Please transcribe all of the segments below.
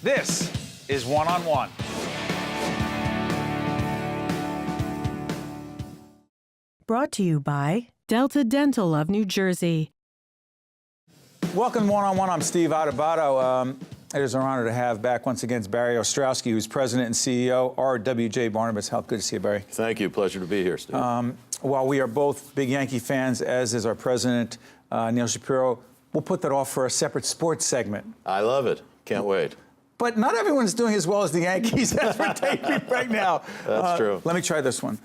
This is One on One. Brought to you by Delta Dental of New Jersey. Welcome to One on One. I'm Steve Adubato. It is our honor to have back once again Barry Ostrowsky, who's President and CEO, RWJBarnabas Health. Good to see you, Barry. Thank you. Pleasure to be here, Steve. While we are both big Yankee fans, as is our president, Neil Shapiro, we'll put that off for a separate sports segment. I love it. Can't wait. But not everyone's doing as well as the Yankees as we're taping right now. That's true. Let me try this one.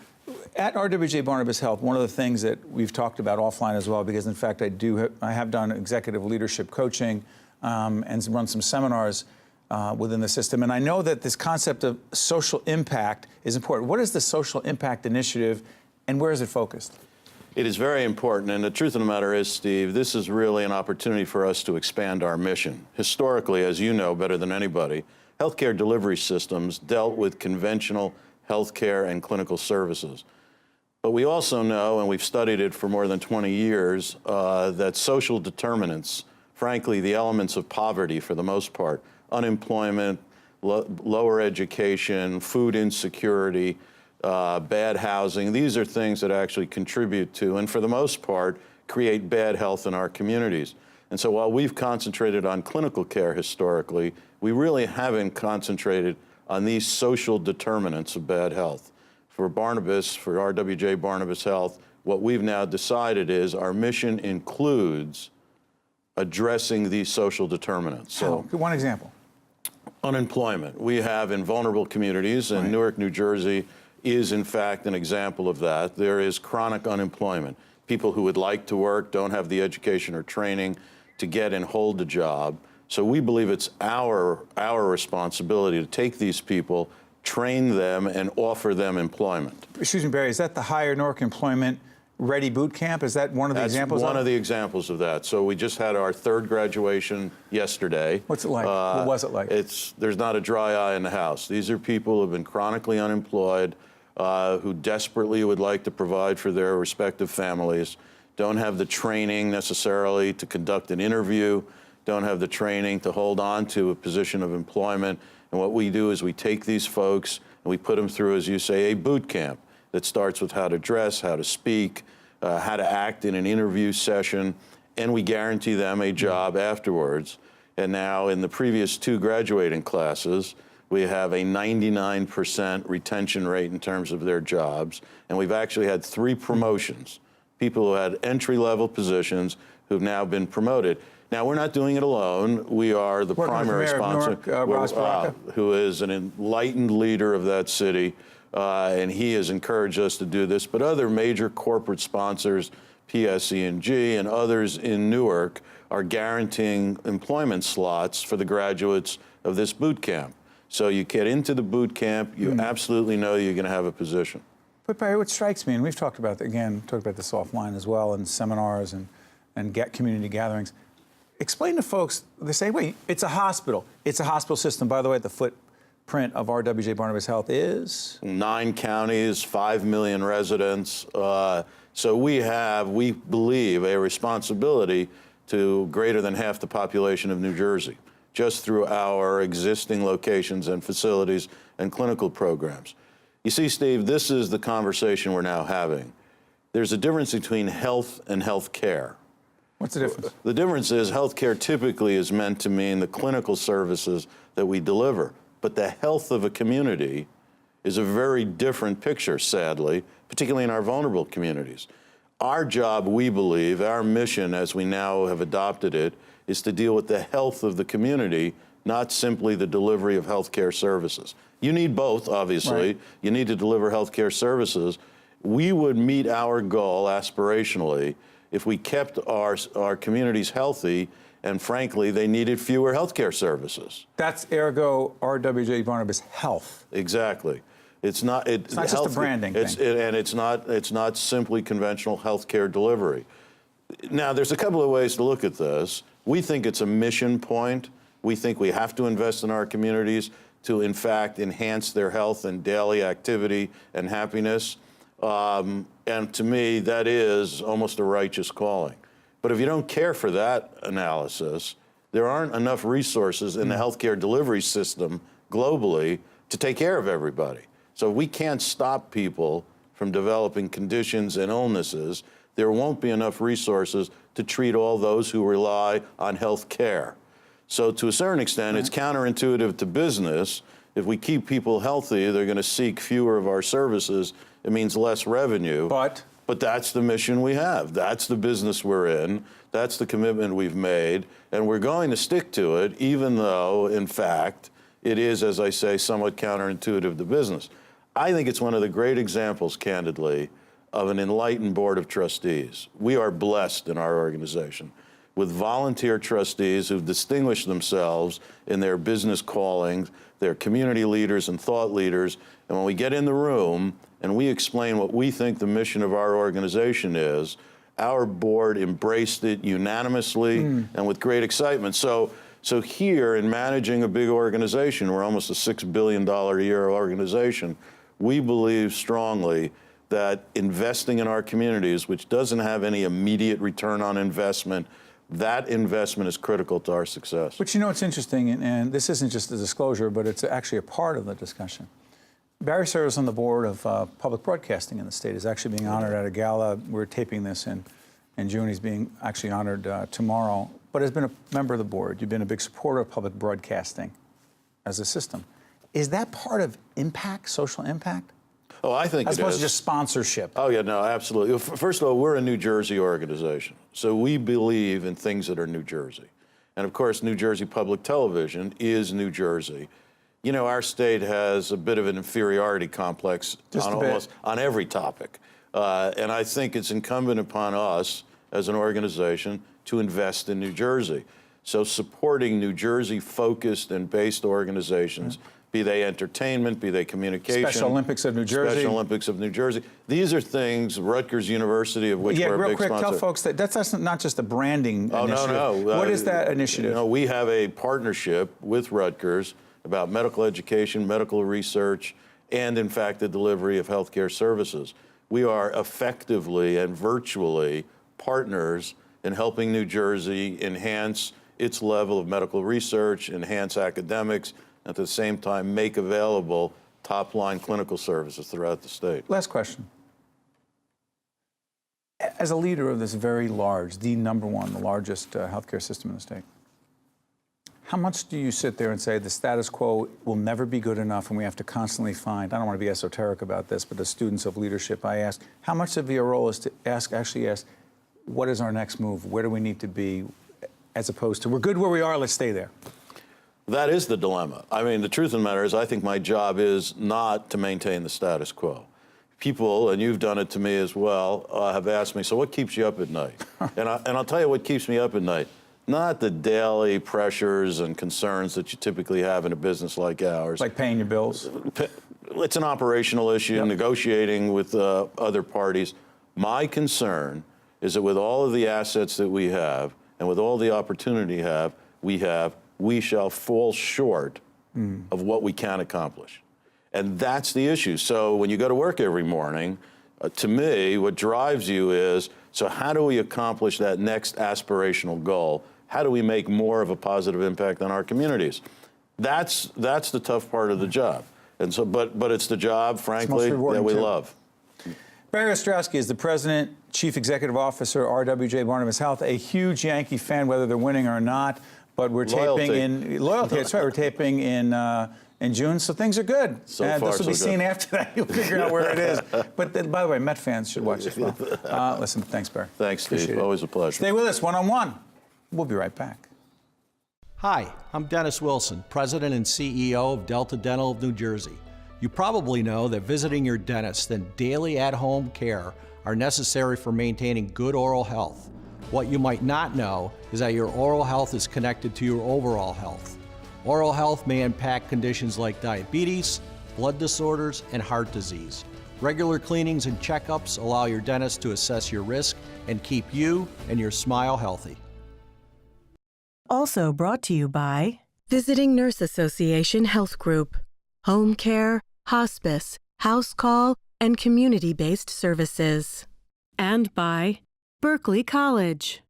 At RWJBarnabas Health, one of the things that we've talked about offline as well, because in fact I have done executive leadership coaching and run some seminars within the system, and I know that this concept of social impact is important. What is the Social Impact Initiative, and where is it focused? It is very important, and the truth of the matter is, Steve, this is really an opportunity for us to expand our mission. Historically, as you know better than anybody, healthcare delivery systems dealt with conventional healthcare and clinical services. But we also know, and we've studied it for more than 20 years, that social determinants, frankly, the elements of poverty for the most part, unemployment, lower education, food insecurity, bad housing, these are things that actually contribute to, and for the most part, create bad health in our communities. And so while we've concentrated on clinical care historically, we really haven't concentrated on these social determinants of bad health. For Barnabas, for RWJBarnabas Health, what we've now decided is our mission includes addressing these social determinants. So, one example. Unemployment. We have in vulnerable communities, and Newark, New Jersey is in fact an example of that. There is chronic unemployment. People who would like to work don't have the education or training to get and hold a job. So we believe it's our responsibility to take these people, train them, and offer them employment. Excuse me, Barry, is that the Higher Newark Employment Ready Boot Camp? Is that one of the examples? That's one of the examples of that. So we just had our third graduation yesterday. What's it like? What was it like? There's not a dry eye in the house. These are people who have been chronically unemployed, who desperately would like to provide for their respective families, don't have the training necessarily to conduct an interview, don't have the training to hold on to a position of employment. And what we do is we take these folks and we put them through, as you say, a boot camp that starts with how to dress, how to speak, how to act in an interview session, and we guarantee them a job afterwards. And now in the previous two graduating classes, we have a 99% retention rate in terms of their jobs, and we've actually had 3 promotions. People who had entry-level positions who've now been promoted. Now, we're not doing it alone. We are the primary sponsor, who is an enlightened leader of that city, and he has encouraged us to do this. But other major corporate sponsors, PSE&G and others in Newark, are guaranteeing employment slots for the graduates of this boot camp. So you get into the boot camp, you absolutely know you're going to have a position. But Barry, what strikes me, and we've talked about, again, talked about this offline as well, in seminars and community gatherings. Explain to folks, they say, wait, it's a hospital. It's a hospital system. By the way, the footprint of RWJBarnabas Health is? 9 counties, 5 million residents. So we believe, a responsibility to greater than half the population of New Jersey, just through our existing locations and facilities and clinical programs. You see, Steve, this is the conversation we're now having. There's a difference between health and health care. What's the difference? The difference is health care typically is meant to mean the clinical services that we deliver, but the health of a community is a very different picture, sadly, particularly in our vulnerable communities. Our job, we believe, our mission as we now have adopted it, is to deal with the health of the community, not simply the delivery of healthcare services. You need both, obviously. Right. You need to deliver healthcare services. We would meet our goal aspirationally if we kept our communities healthy, and frankly, they needed fewer healthcare services. That's ergo RWJBarnabas Health. Exactly. It's not just a branding thing. And it's not simply conventional healthcare delivery. Now, there's a couple of ways to look at this. We think it's a mission point. We think we have to invest in our communities to, in fact, enhance their health and daily activity and happiness. And to me, that is almost a righteous calling. But if you don't care for that analysis, there aren't enough resources in the healthcare delivery system globally to take care of everybody. So we can't stop people from developing conditions and illnesses. There won't be enough resources to treat all those who rely on health care. So to a certain extent, it's counterintuitive to business. If we keep people healthy, they're going to seek fewer of our services. It means less revenue. But that's the mission we have. That's the business we're in. That's the commitment we've made. And we're going to stick to it, even though, in fact, it is, as I say, somewhat counterintuitive to business. I think it's one of the great examples, candidly, of an enlightened board of trustees. We are blessed in our organization with volunteer trustees who've distinguished themselves in their business callings. They're community leaders and thought leaders. And when we get in the room and we explain what we think the mission of our organization is, our board embraced it unanimously and with great excitement. So here, in managing a big organization, we're almost a $6 billion a year organization, we believe strongly that investing in our communities, which doesn't have any immediate return on investment, that investment is critical to our success. But you know, it's interesting, and this isn't just a disclosure, but it's actually a part of the discussion. Barry serves on the board of public broadcasting in the state. He's actually being honored at a gala. We're taping this in June. He's being actually honored tomorrow, but has been a member of the board. You've been a big supporter of public broadcasting as a system. Is that part of impact, social impact? Oh, I think it is. As opposed to just sponsorship. Oh, yeah, no, absolutely. First of all, we're a New Jersey organization, so we believe in things that are New Jersey. And of course, New Jersey Public Television is New Jersey. You know, our state has a bit of an inferiority complex on every topic. And I think it's incumbent upon us as an organization to invest in New Jersey. So supporting New Jersey-focused and based organizations, be they entertainment, be they communication. Special Olympics of New Jersey. Special Olympics of New Jersey. These are things, Rutgers University, of which we're a big sponsor. Yeah, real quick, tell folks that's not just a branding initiative. Oh, no. What is that initiative? You know, we have a partnership with Rutgers about medical education, medical research, and, in fact, the delivery of healthcare services. We are effectively and virtually partners in helping New Jersey enhance its level of medical research, enhance academics, and at the same time make available top-line clinical services throughout the state. Last question. As a leader of this very large, the number one, the largest healthcare system in the state, how much do you sit there and say the status quo will never be good enough and we have to constantly find, I don't want to be esoteric about this, but as students of leadership, I ask, how much of your role is to actually ask, what is our next move? Where do we need to be? As opposed to, we're good where we are, let's stay there. That is the dilemma. I mean, the truth of the matter is I think my job is not to maintain the status quo. People, and you've done it to me as well, have asked me, so what keeps you up at night? and I'll tell you what keeps me up at night. Not the daily pressures and concerns that you typically have in a business like ours. Like paying your bills? It's an operational issue, negotiating with other parties. My concern is that with all of the assets that we have and with all the opportunity we shall fall short of what we can accomplish. And that's the issue. So when you go to work every morning, to me, what drives you is, so how do we accomplish that next aspirational goal? How do we make more of a positive impact on our communities? That's the tough part of the job. And so, but it's the job, frankly, that we love. Barry Ostrowsky is the president, chief executive officer, RWJBarnabas Health, a huge Yankee fan, whether they're winning or not. But we're taping in loyalty. That's right. We're taping in June, so things are good. So far, this will be seen after that. You'll figure out where it is. But then, by the way, Met fans should watch as well. Listen, thanks, Barry. Thanks, Steve. Always a pleasure. Stay with us, one-on-one. We'll be right back. Hi, I'm Dennis Wilson, President and CEO of Delta Dental of New Jersey. You probably know that visiting your dentist and daily at-home care are necessary for maintaining good oral health. What you might not know is that your oral health is connected to your overall health. Oral health may impact conditions like diabetes, blood disorders, and heart disease. Regular cleanings and checkups allow your dentist to assess your risk and keep you and your smile healthy. Also brought to you by Visiting Nurse Association Health Group, home care, hospice, house call, and community-based services. And by Berkeley College.